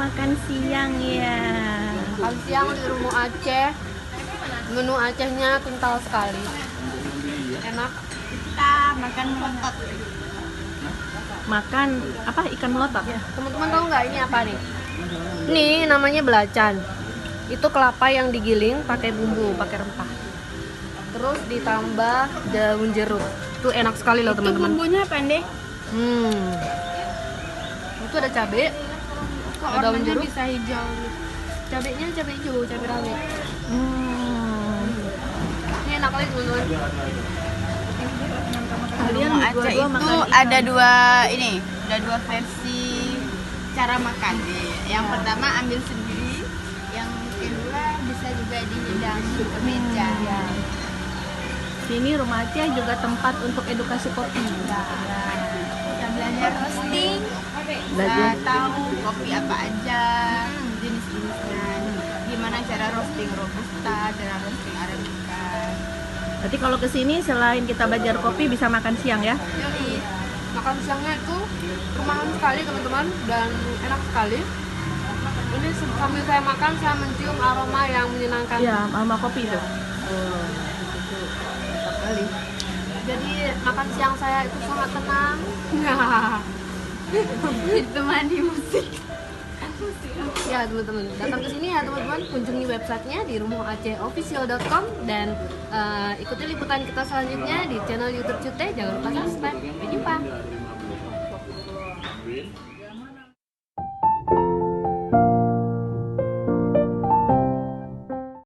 makan siang ya. Makan siang di Rumah Aceh. Menu Acehnya kental sekali. Enak. Kita makan melotot. Makan apa? Ikan melotot. Ya, teman-teman tahu nggak ini apa nih? Ini namanya belacan. Itu kelapa yang digiling pakai bumbu, pakai rempah. Terus ditambah daun jeruk. Itu enak sekali loh Itu teman-teman. bumbunya pendek. Itu ada cabai, Kok ada daun warnanya jeruk. bisa hijau gitu. Cabenya cabai hijau, cabai rawit. Hmm. Ini enak kali teman-teman. Kalian Rumah Aceh berdua-dua itu makan ikan. ada dua versi cara makan. Yang pertama ambil sendiri, yang kedua bisa juga dihidangi ke meja. Sini Rumah Aceh juga tempat untuk edukasi kopi. Kita belajar roasting, Belajar. kita tahu kopi apa aja, jenis-jenisnya, gimana cara roasting robusta, cara roasting arabica. Berarti kalau kesini selain kita belajar kopi bisa makan siang ya? Yoi. Makan siangnya itu rumahan sekali teman-teman dan enak sekali. Ini sambil saya makan saya mencium aroma yang menyenangkan. Iya, sama kopi tuh. Mantap kali. Jadi makan siang saya itu sangat tenang. Ditemani musik. Ya teman-teman, datang ke sini ya teman-teman, kunjungi websitenya di rumohacehofficial.com dan ikuti liputan kita selanjutnya di channel YouTube Cute. Jangan lupa subscribe. Sampai jumpa.